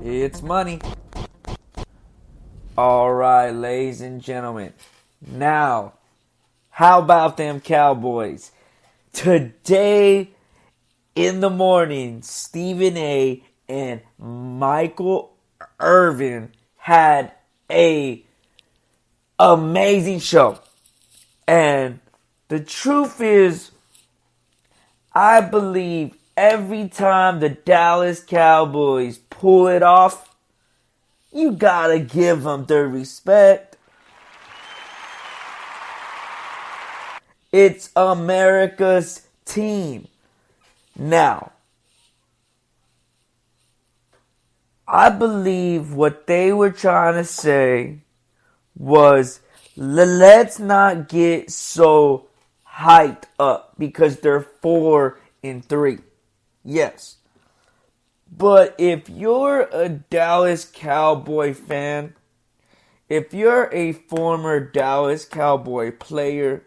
It's money. All right, ladies and gentlemen. Now, how about them Cowboys? Today in the morning, Stephen A. and Michael Irvin had a amazing show. And the truth is, I believe every time the Dallas Cowboys pull it off, you gotta give them their respect. It's America's team. Now, I believe what they were trying to say was, let's not get so hyped up because they're 4-3. Yes. But if you're a Dallas Cowboy fan, if you're a former Dallas Cowboy player,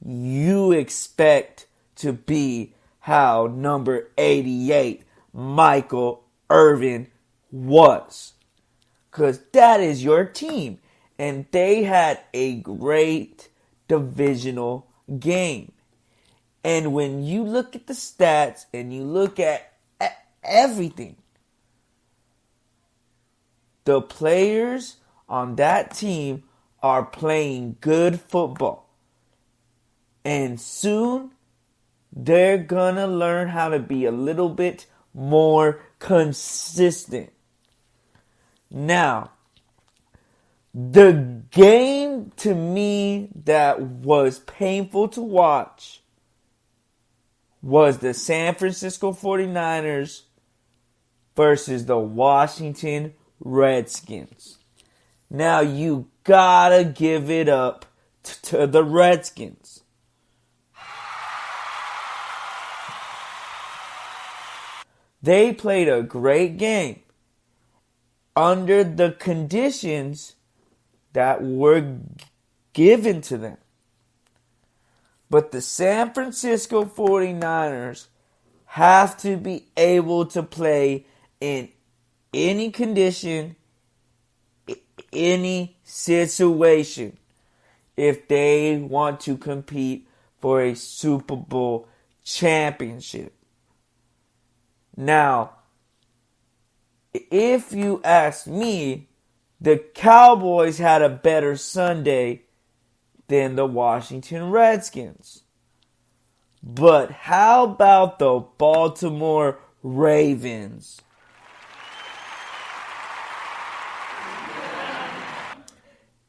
you expect to be how number 88, Michael Irvin, was. Because that is your team. And they had a great divisional game. And when you look at the stats and you look at everything, the players on that team are playing good football. And soon, they're gonna learn how to be a little bit more consistent. Now, the game to me that was painful to watch was the San Francisco 49ers versus the Washington Redskins. Now, you gotta give it up to the Redskins. They played a great game under the conditions that were given to them. But the San Francisco 49ers have to be able to play in any condition, any situation, if they want to compete for a Super Bowl championship. Now, if you ask me, the Cowboys had a better Sunday than the Washington Redskins. But how about the Baltimore Ravens?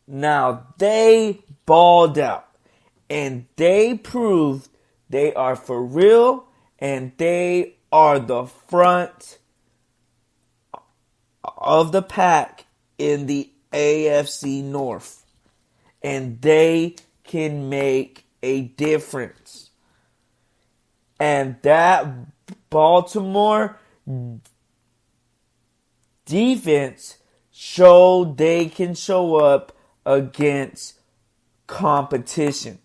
Now, they balled out. And they proved they are for real. And they are the front of the pack in the AFC North. And they can make a difference. And that Baltimore defense showed they can show up against competition.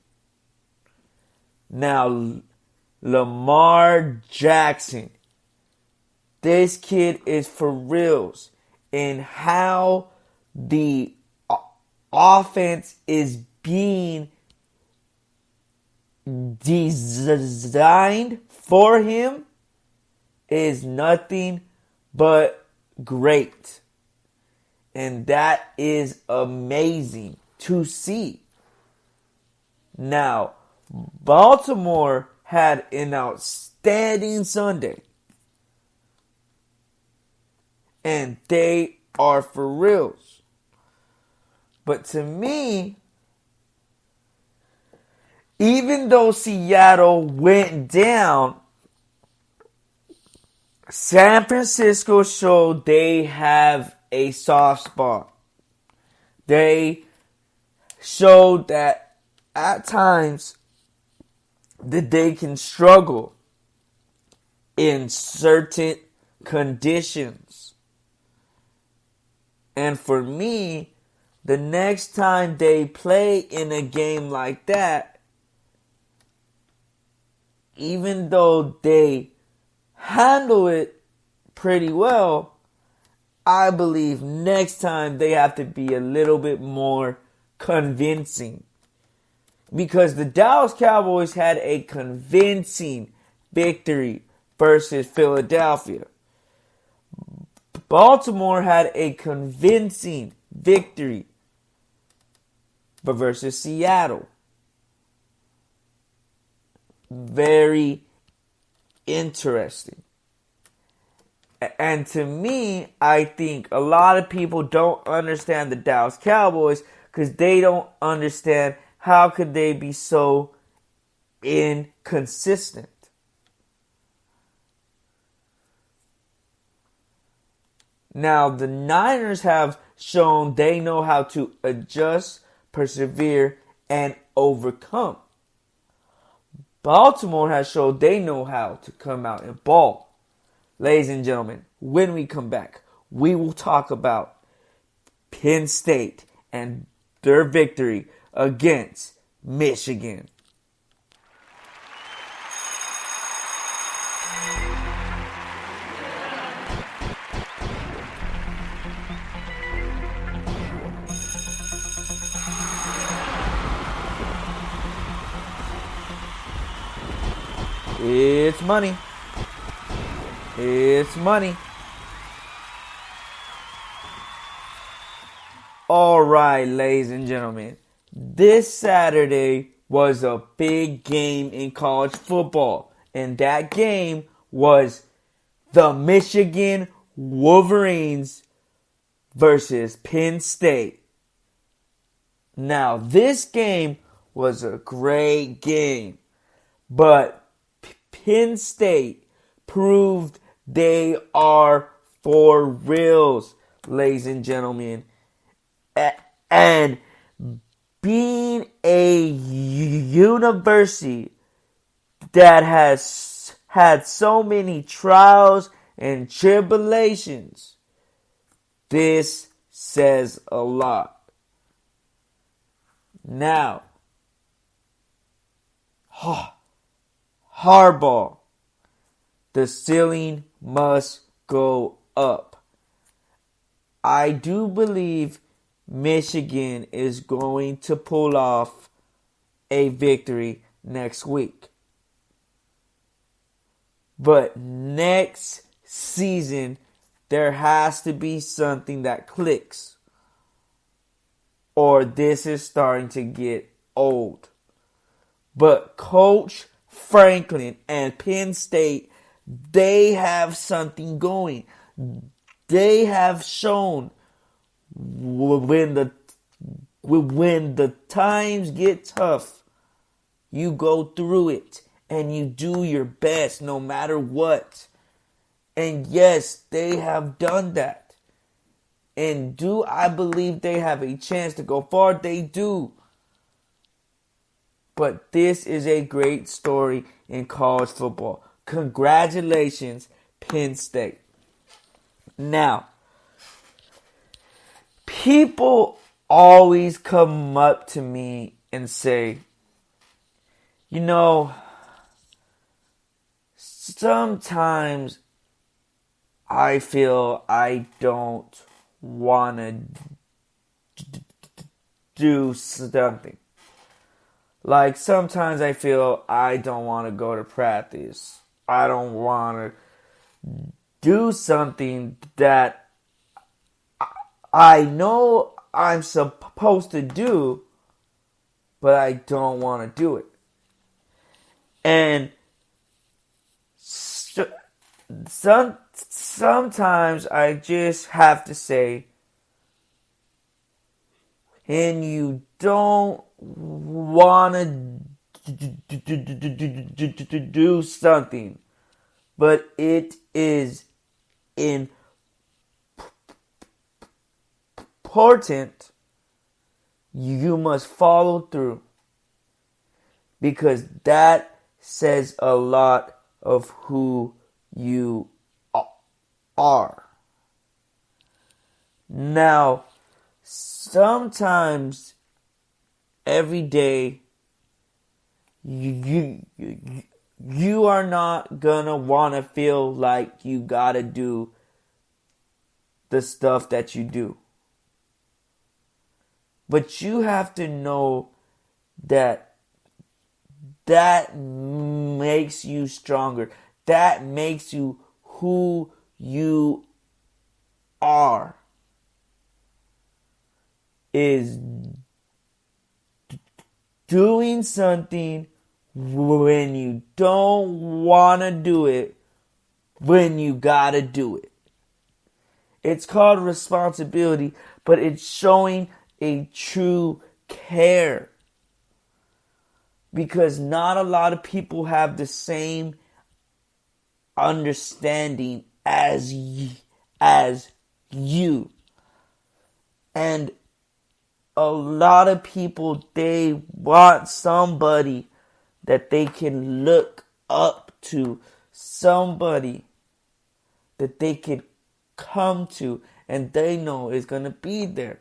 Now, Lamar Jackson, this kid is for reals in how the offense is being designed for him is nothing but great. And that is amazing to see. Now, Baltimore had an outstanding Sunday. And they are for reals. But to me, even though Seattle went down, San Francisco showed they have a soft spot. They showed that at times that they can struggle in certain conditions. And for me, the next time they play in a game like that, even though they handle it pretty well, I believe next time they have to be a little bit more convincing. Because the Dallas Cowboys had a convincing victory versus Philadelphia. Baltimore had a convincing victory versus Seattle. Very interesting. And to me, I think a lot of people don't understand the Dallas Cowboys because they don't understand how could they be so inconsistent. Now, the Niners have shown they know how to adjust, persevere, and overcome. Baltimore has shown they know how to come out and ball. Ladies and gentlemen, when we come back, we will talk about Penn State and their victory against Michigan. It's money. It's money. All right, ladies and gentlemen. This Saturday was a big game in college football. And that game was the Michigan Wolverines versus Penn State. Now, this game was a great game. But Penn State proved they are for reals, ladies and gentlemen. And being a university that has had so many trials and tribulations, this says a lot. Now, Harbaugh, the ceiling must go up. I do believe Michigan is going to pull off a victory next week. But next season, there has to be something that clicks. Or this is starting to get old. But Coach Franklin and Penn State, they have something going. They have shown when the times get tough, you go through it and you do your best no matter what. And yes, they have done that. And do I believe they have a chance to go far? They do. But this is a great story in college football. Congratulations, Penn State. Now, people always come up to me and say, you know, sometimes I feel I don't want to do something. Like, sometimes I feel I don't want to go to practice. I don't want to do something that I know I'm supposed to do, but I don't want to do it. And sometimes I just have to say, and you don't want to do something, but it is important, you must follow through, because that says a lot of who you are. Now, sometimes every day you are not gonna want to feel like you gotta do the stuff that you do. But you have to know that makes you stronger. That makes you who you are. Is doing something when you don't want to do it, when you gotta do it. It's called responsibility, but it's showing a true care. Because not a lot of people have the same understanding as you. And a lot of people, they want somebody that they can look up to, somebody that they can come to and they know is going to be there.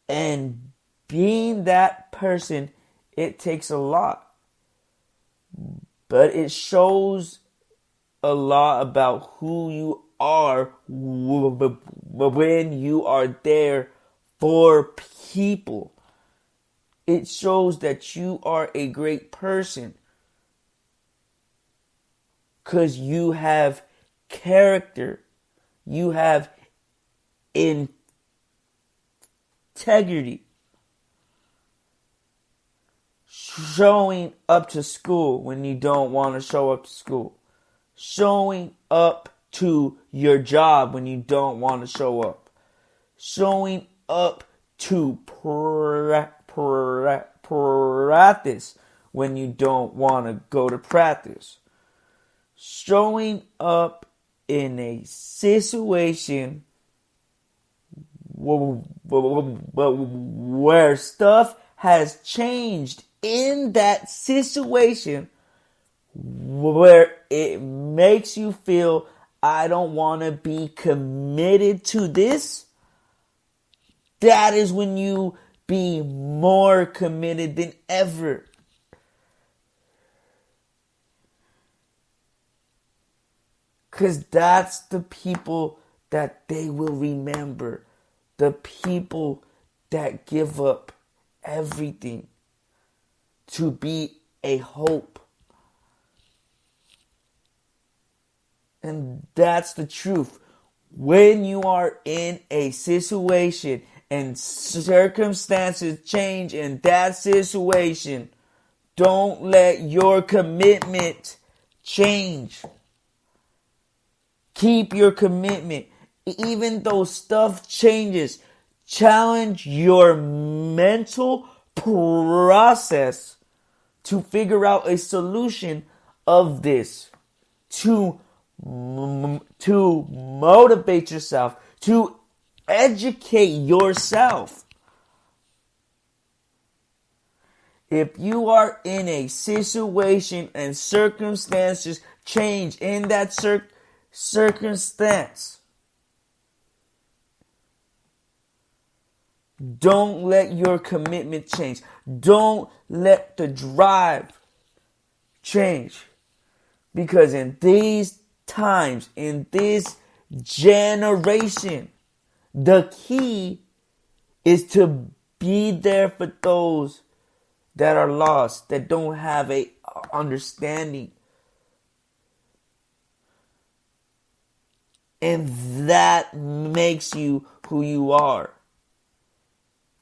And being that person, it takes a lot. But it shows a lot about who you are when you are there for people. It shows that you are a great person because you have character, you have integrity. Showing up to school when you don't want to show up to school. Showing up to your job when you don't want to show up. Showing up to practice when you don't want to go to practice. Showing up in a situation where stuff has changed in that situation, where it makes you feel, I don't want to be committed to this. That is when you be more committed than ever. Because that's the people that they will remember. The people that give up everything to be a hope. And that's the truth. When you are in a situation and circumstances change in that situation, don't let your commitment change. Keep your commitment. Even though stuff changes, challenge your mental process to figure out a solution of this. To motivate yourself, to educate yourself. If you are in a situation and circumstances change in that circumstance, don't let your commitment change. Don't let the drive change. Because in these times, in this generation, the key is to be there for those that are lost, that don't have a understanding. And that makes you who you are.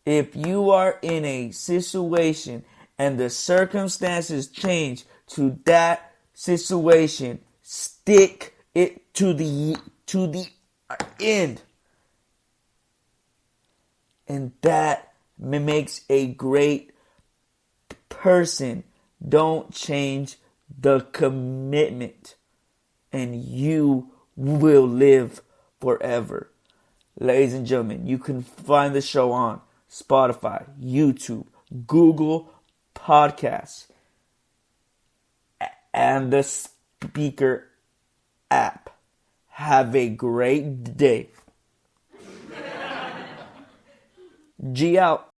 If you are in a situation and the circumstances change to that situation, stick it to the end. And that makes a great person. Don't change the commitment, and you will live forever. Ladies and gentlemen, you can find the show on Spotify, YouTube, Google Podcasts, and the Speaker app. Have a great day. G out.